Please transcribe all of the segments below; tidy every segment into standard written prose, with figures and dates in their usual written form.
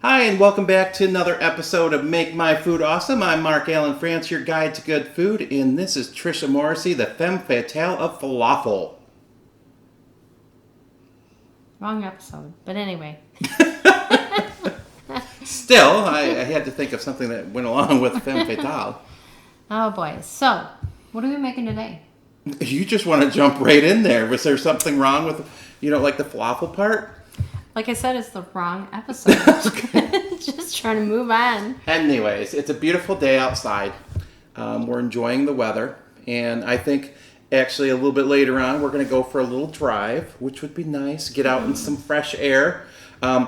Hi, and welcome back to another episode of Make My Food Awesome. I'm Mark Allen France, your guide to good food, and this is Tricia Morrissey, the femme fatale of falafel. Wrong episode, but anyway. Still, I had to think of something that went along with femme fatale. Oh boy. So, what are we making today? You just want to jump right in there. Was there something wrong with, like the falafel part? Like I said, it's the wrong episode. Just trying to move on. Anyways, it's a beautiful day outside. We're enjoying the weather. And I think actually a little bit later on, we're going to go for a little drive, which would be nice. Get out in some fresh air.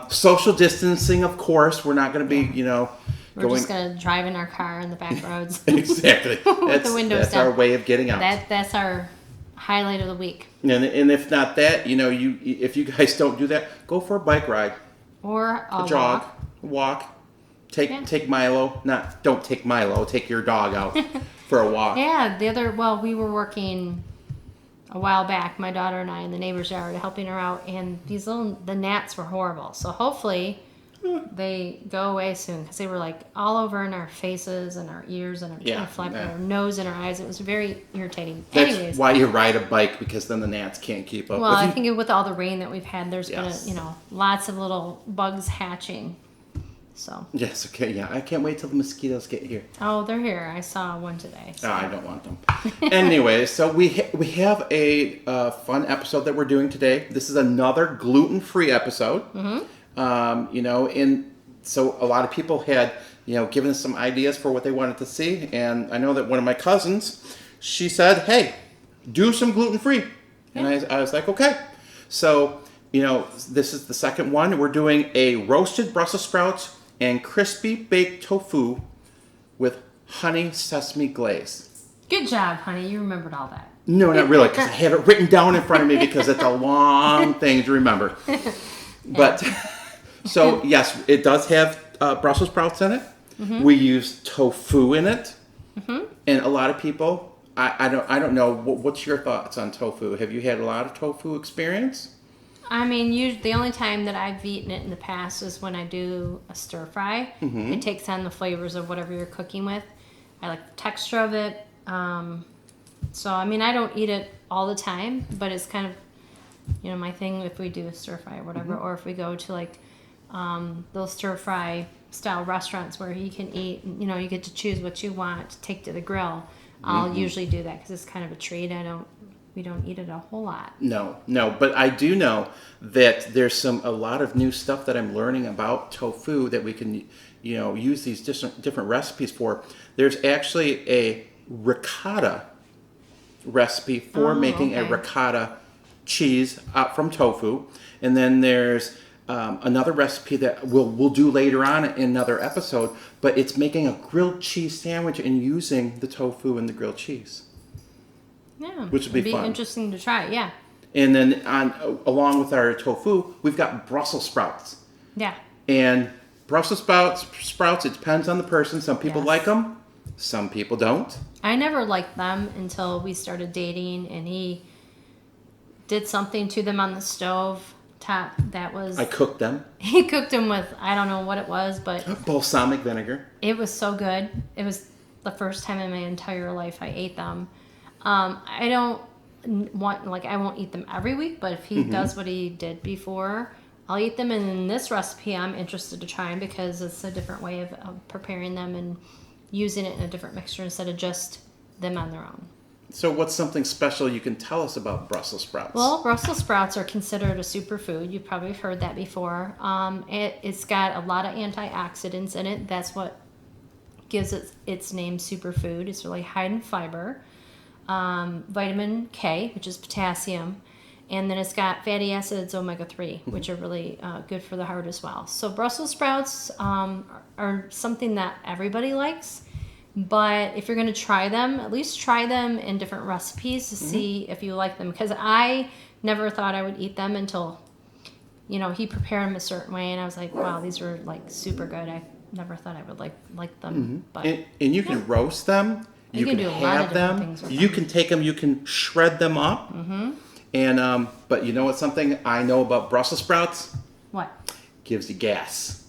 Social distancing, of course. We're not going to be, We're just going to drive in our car in the back roads. Exactly. With the windows that's down. our way of getting out. That's our highlight of the week. And if not that, if you guys don't do that, go for a bike ride. Or a jog. Walk. Take Milo. Don't take Milo. Take your dog out for a walk. Yeah, we were working a while back, my daughter and I, in the neighbor's yard, helping her out, and the gnats were horrible. So hopefully they go away soon, because they were like all over in our faces and our ears and our nose and our eyes. It was very irritating. That's why you ride a bike, because then the gnats can't keep up. Well, I think with all the rain that we've had, there's been lots of little bugs hatching. So. Yes, okay, yeah. I can't wait till the mosquitoes get here. Oh, they're here. I saw one today. So. Oh, I don't want them. Anyway, so we have a fun episode that we're doing today. This is another gluten-free episode. Mm-hmm. And so a lot of people had, given us some ideas for what they wanted to see. And I know that one of my cousins, she said, hey, do some gluten-free. Yeah. And I was like, okay. So, this is the second one. We're doing a roasted Brussels sprouts and crispy baked tofu with Honey-Sesame Glaze. Good job, honey. You remembered all that. No, not really, because I have it written down in front of me because it's a long thing to remember. But, so yes, it does have Brussels sprouts in it. Mm-hmm. We use tofu in it. Mm-hmm. And a lot of people, I don't know, what's your thoughts on tofu? Have you had a lot of tofu experience? I mean, the only time that I've eaten it in the past is when I do a stir fry. Mm-hmm. It takes on the flavors of whatever you're cooking with. I like the texture of it. So, I mean, I don't eat it all the time, but it's kind of, my thing if we do a stir fry or whatever, mm-hmm. or if we go to like those stir fry style restaurants where you can eat, you get to choose what you want to take to the grill. I'll mm-hmm. usually do that because it's kind of a treat. We don't eat it a whole lot. No, but I do know that there's a lot of new stuff that I'm learning about tofu that we can, use these different recipes for. There's actually a ricotta recipe for making a ricotta cheese from tofu, and then there's another recipe that we'll do later on in another episode. But it's making a grilled cheese sandwich and using the tofu and the grilled cheese. Yeah, which would be fun. Interesting to try. Yeah. And then along with our tofu, we've got Brussels sprouts. Yeah. And Brussels sprouts. It depends on the person. Some people like them, some people don't. I never liked them until we started dating, and he did something to them on the stove top that was. I cooked them. He cooked them with, I don't know what it was, but balsamic vinegar. It was so good. It was the first time in my entire life I ate them. I don't I won't eat them every week, but if he mm-hmm. does what he did before, I'll eat them. And in this recipe, I'm interested to try them because it's a different way of preparing them and using it in a different mixture instead of just them on their own. So what's something special you can tell us about Brussels sprouts? Well, Brussels sprouts are considered a superfood. You've probably heard that before. It's got a lot of antioxidants in it. That's what gives it its name superfood. It's really high in fiber. Vitamin K, which is potassium, and then it's got fatty acids, omega-3, mm-hmm. which are really good for the heart as well. So Brussels sprouts are something that everybody likes, but if you're going to try them, at least try them in different recipes to mm-hmm. see if you like them, because I never thought I would eat them until, he prepared them a certain way, and I was like, wow, these are like super good. I never thought I would like them. Mm-hmm. But and you can roast them. You can have them. You can take them. You can shred them up. Mm-hmm. And but you know what's something I know about Brussels sprouts? What? Gives you gas.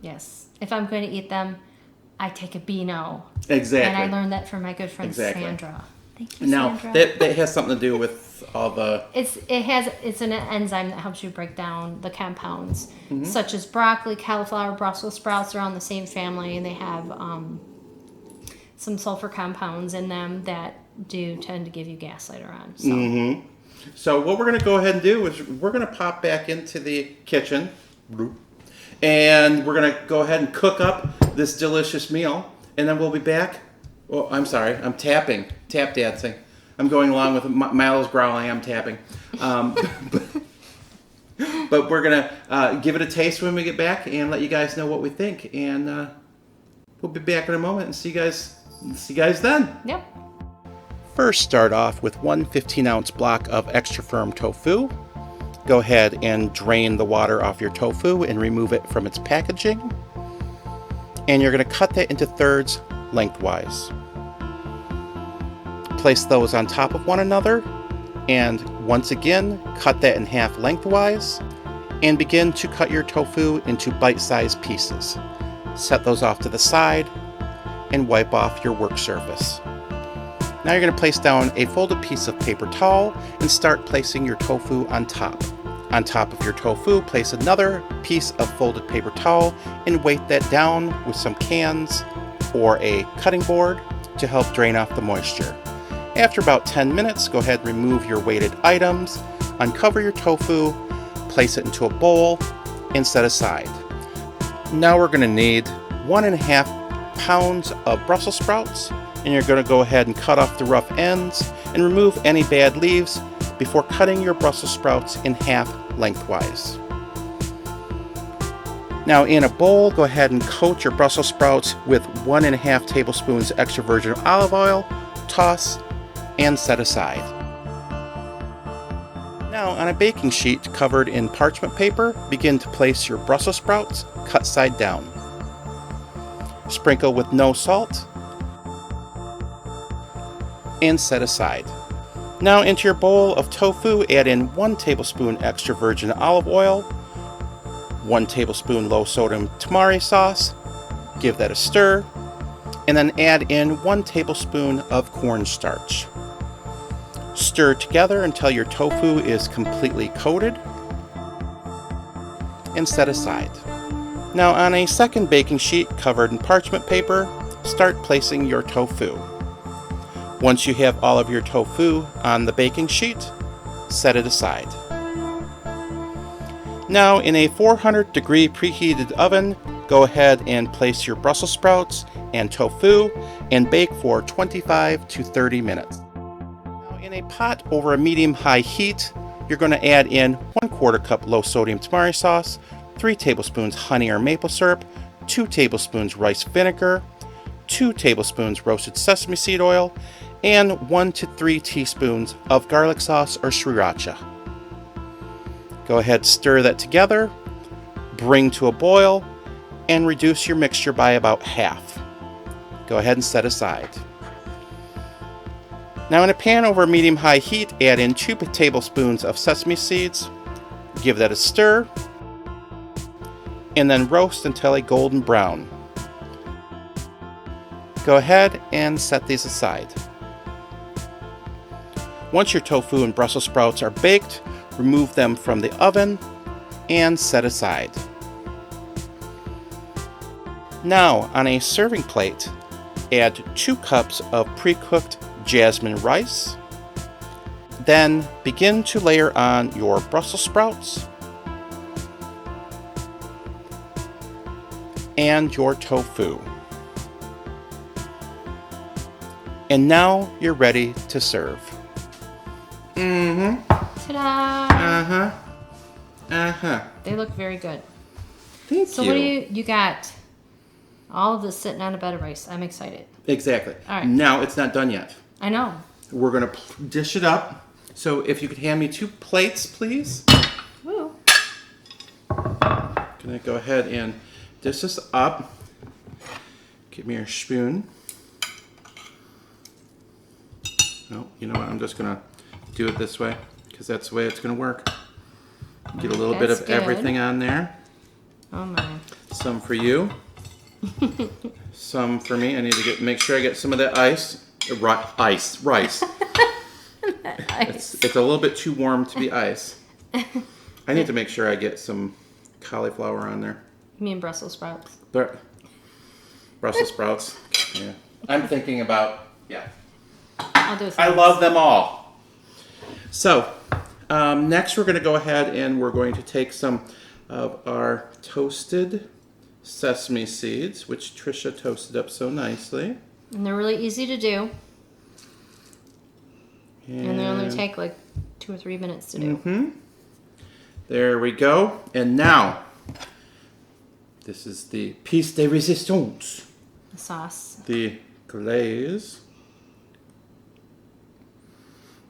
Yes. If I'm going to eat them, I take a Beano. Exactly. And I learned that from my good friend Sandra. Thank you, Now, Sandra. that has something to do with all the... It's an enzyme that helps you break down the compounds, such as broccoli, cauliflower, Brussels sprouts. They're all in the same family, and they have some sulfur compounds in them that do tend to give you gas later on. So. So what we're going to go ahead and do is we're going to pop back into the kitchen, and we're going to go ahead and cook up this delicious meal, and then we'll be back. Oh, I'm sorry. I'm tap dancing. I'm going along with Milo's growling. I'm tapping. But we're going to give it a taste when we get back and let you guys know what we think. And we'll be back in a moment and see you guys then. Yep. First, start off with one 15-ounce block of extra firm tofu. Go ahead and drain the water off your tofu and remove it from its packaging. And you're going to cut that into thirds lengthwise. Place those on top of one another, and once again, cut that in half lengthwise, and begin to cut your tofu into bite-sized pieces. Set those off to the side, and wipe off your work surface. Now you're going to place down a folded piece of paper towel and start placing your tofu on top. On top of your tofu, place another piece of folded paper towel and weight that down with some cans or a cutting board to help drain off the moisture. After about 10 minutes, go ahead and remove your weighted items, uncover your tofu, place it into a bowl, and set aside. Now we're going to need 1.5 pounds of Brussels sprouts, and you're going to go ahead and cut off the rough ends and remove any bad leaves before cutting your Brussels sprouts in half lengthwise. Now in a bowl, go ahead and coat your Brussels sprouts with 1.5 tablespoons extra virgin olive oil, toss, and set aside. Now on a baking sheet covered in parchment paper, begin to place your Brussels sprouts cut side down. Sprinkle with no salt and set aside. Now into your bowl of tofu, add in 1 tablespoon extra virgin olive oil, 1 tablespoon low sodium tamari sauce, give that a stir, and then add in 1 tablespoon of cornstarch. Stir together until your tofu is completely coated and set aside. Now on a second baking sheet covered in parchment paper, start placing your tofu. Once you have all of your tofu on the baking sheet, set it aside. Now in a 400 degree preheated oven, go ahead and place your Brussels sprouts and tofu and bake for 25 to 30 minutes. Now in a pot over a medium-high heat, you're going to add in 1/4 cup low sodium tamari sauce, 3 tablespoons honey or maple syrup, 2 tablespoons rice vinegar, 2 tablespoons roasted sesame seed oil, and 1 to 3 teaspoons of garlic sauce or sriracha. Go ahead, stir that together, bring to a boil, and reduce your mixture by about half. Go ahead and set aside. Now in a pan over medium-high heat, add in 2 tablespoons of sesame seeds, give that a stir, and then roast until a golden brown. Go ahead and set these aside. Once your tofu and Brussels sprouts are baked, remove them from the oven and set aside. Now, on a serving plate, add 2 cups of pre-cooked jasmine rice. Then begin to layer on your Brussels sprouts and your tofu. And now you're ready to serve. Ta-da! They look very good. Thank you. So what do you got? All of this sitting on a bed of rice. I'm excited. Exactly. All right. Now it's not done yet. I know. We're going to dish it up. So if you could hand me 2 plates, please. Woo. Going to go ahead and dish this up. Give me your spoon. No, you know what? I'm just going to do it this way because that's the way it's going to work. Get a little bit of everything on there. Oh my. Some for you. Some for me. I need to make sure I get some of that rice. Ice. It's a little bit too warm to be ice. I need to make sure I get some cauliflower on there. You mean Brussels sprouts? Brussels sprouts. Yeah. I'm thinking about, yeah. I love them all. So, next we're going to go ahead and we're going to take some of our toasted sesame seeds, which Tricia toasted up so nicely. And they're really easy to do. And they only take like 2 or 3 minutes to do. Mm-hmm. There we go. And now, this is the piece de resistance. The sauce. The glaze.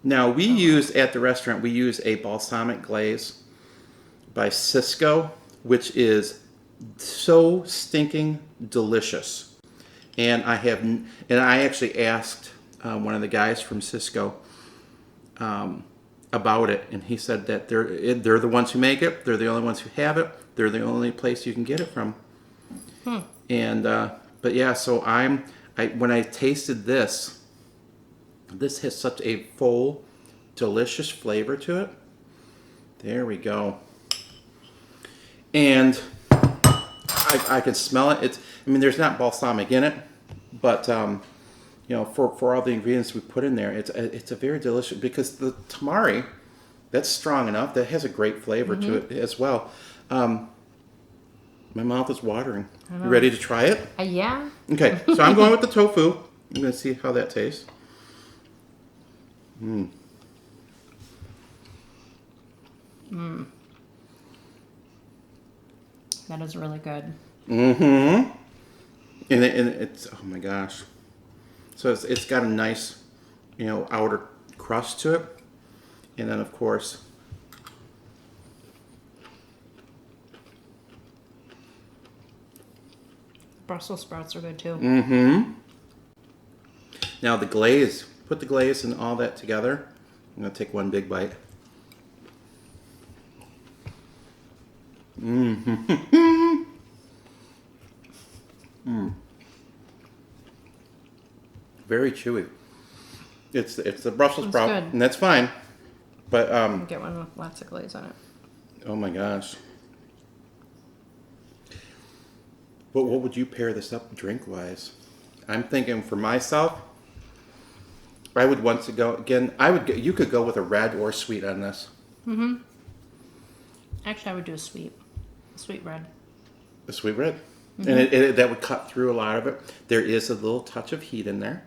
Now, we use, at the restaurant, we use a balsamic glaze by Cisco, which is so stinking delicious. And I actually asked one of the guys from Cisco about it, and he said that they're the ones who make it. They're the only ones who have it. They're the only place you can get it from. And but yeah, so when I tasted this has such a full, delicious flavor to it. There we go. And I can smell it. There's not balsamic in it, but for all the ingredients we put in there, it's a very delicious, because the tamari, that's strong enough. That has a great flavor to it as well. My mouth is watering. You ready to try it? Yeah. Okay, so I'm going with the tofu. I'm going to see how that tastes. That is really good. Mm-hmm. And it's, oh my gosh. So it's got a nice, outer crust to it. And then, of course, Brussels sprouts are good too. mm-hmm. Now the glaze, put the glaze and all that together. I'm going to take one big bite. Mm-hmm. Very chewy. It's the Brussels sprout, good. and that's fine. But Get one with lots of glaze on it. oh my gosh. But what would you pair this up drink-wise? I'm thinking for myself, I would want to go again. You could go with a red or sweet on this. Mm-hmm. Actually, I would do a sweet red. A sweet red, and that would cut through a lot of it. There is a little touch of heat in there,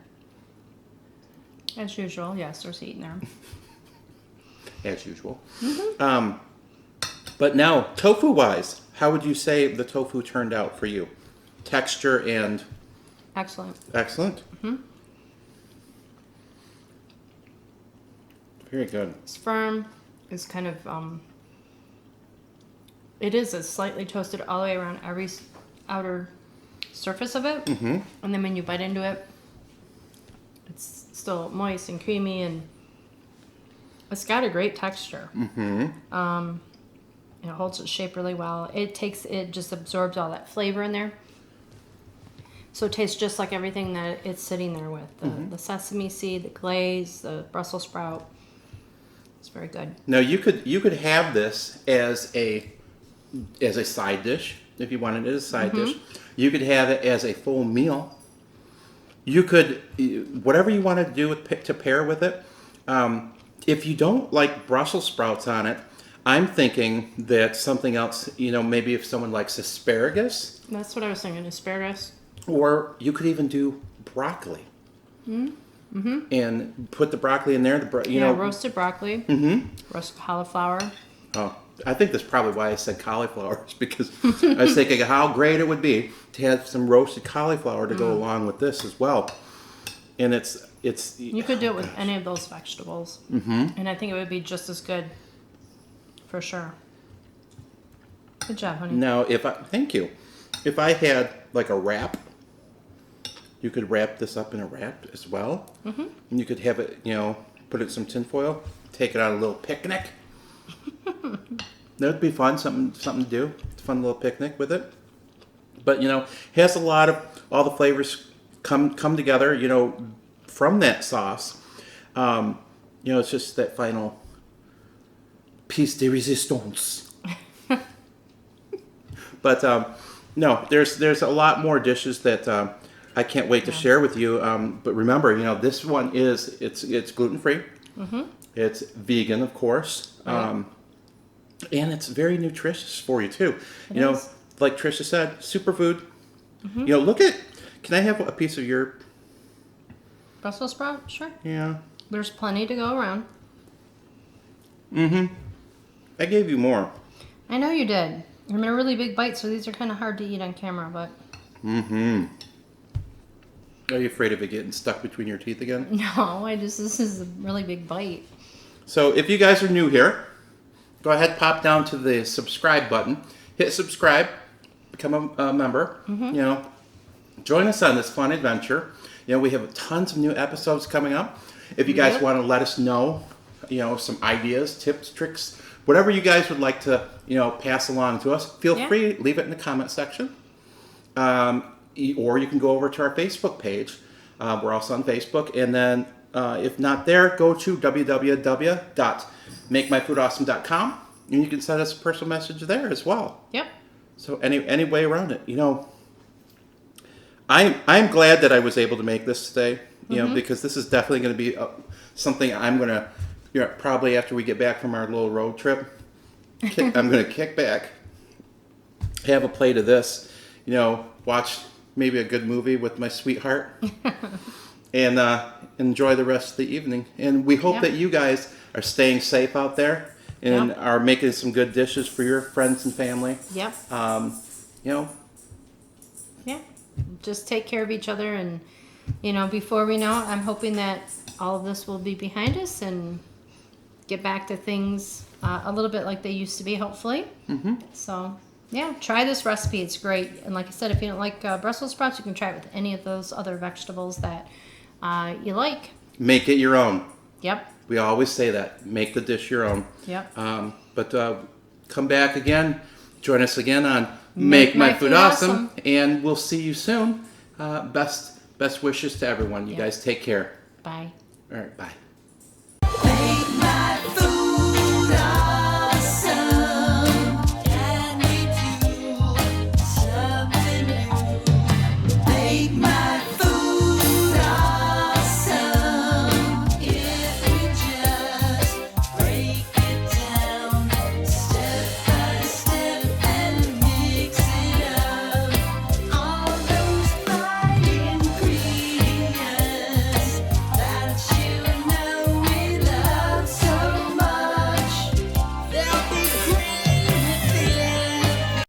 As usual, yes, there's heat in there. as usual. But now, tofu-wise, how would you say the tofu turned out for you? Texture and Excellent. excellent. Very good. It's firm. It's kind of it is slightly toasted all the way around every outer surface of it. And then when you bite into it, it's still moist and creamy, and it's got a great texture. It holds its shape really well. It just absorbs all that flavor in there. So it tastes just like everything that it's sitting there with. The sesame seed, the glaze, the Brussels sprout. It's very good. Now you could have this as a side dish if you wanted it as a side dish. You could have it as a full meal. You could, whatever you want to do to pair with it. If you don't like Brussels sprouts on it, I'm thinking that something else, maybe if someone likes asparagus. That's what I was thinking, asparagus. Or you could even do broccoli. And put the broccoli in there. Roasted broccoli. Roasted cauliflower. Oh, I think that's probably why I said cauliflower, is because I was thinking how great it would be to have some roasted cauliflower to go along with this as well. And it's You could do it with any of those vegetables. And I think it would be just as good, for sure. Good job, honey. Now, thank you. If I had like a wrap, you could wrap this up in a wrap as well. And you could have it, put it in some tinfoil, take it on a little picnic. That would be fun, something to do. Fun little picnic with it. But has a lot of all the flavors come together. From that sauce. It's just that final piece de resistance. But no, there's a lot more dishes that I can't wait to share with you. But remember, this one it's gluten free. Mm-hmm. It's vegan, of course, right. And it's very nutritious for you too. It is. Like Tricia said, superfood. Mm-hmm. Look at. Can I have a piece of your Brussels sprout? Sure. Yeah. There's plenty to go around. Mm-hmm. I gave you more. I know you did. I'm in a really big bite, so these are kind of hard to eat on camera, but... Mm-hmm. Are you afraid of it getting stuck between your teeth again? No, this is a really big bite. So if you guys are new here, go ahead, pop down to the subscribe button. Hit subscribe. Become a member. Mm-hmm. Join us on this fun adventure. We have tons of new episodes coming up. If you guys want to let us know, some ideas, tips, tricks, whatever you guys would like to, pass along to us, feel free, leave it in the comment section. Or you can go over to our Facebook page. We're also on Facebook. And then if not there, go to www.makemyfoodawesome.com and you can send us a personal message there as well. Yep. So any way around it, I'm glad that I was able to make this today, because this is definitely going to be something I'm going to, probably after we get back from our little road trip, I'm going to kick back, have a plate of this, watch maybe a good movie with my sweetheart, and enjoy the rest of the evening. And we hope that you guys are staying safe out there and are making some good dishes for your friends and family. Yep. Yeah. Just take care of each other, and before we know it, I'm hoping that all of this will be behind us and get back to things a little bit like they used to be, hopefully. Mm-hmm. So try this recipe. It's great. And like I said, if you don't like Brussels sprouts, you can try it with any of those other vegetables that you like. Make it your own. Yep. We always say that. Make the dish your own. Yep. But come back again. Join us again on Make My Food Awesome. And we'll see you soon. Best wishes to everyone. You guys take care. Bye. All right, bye.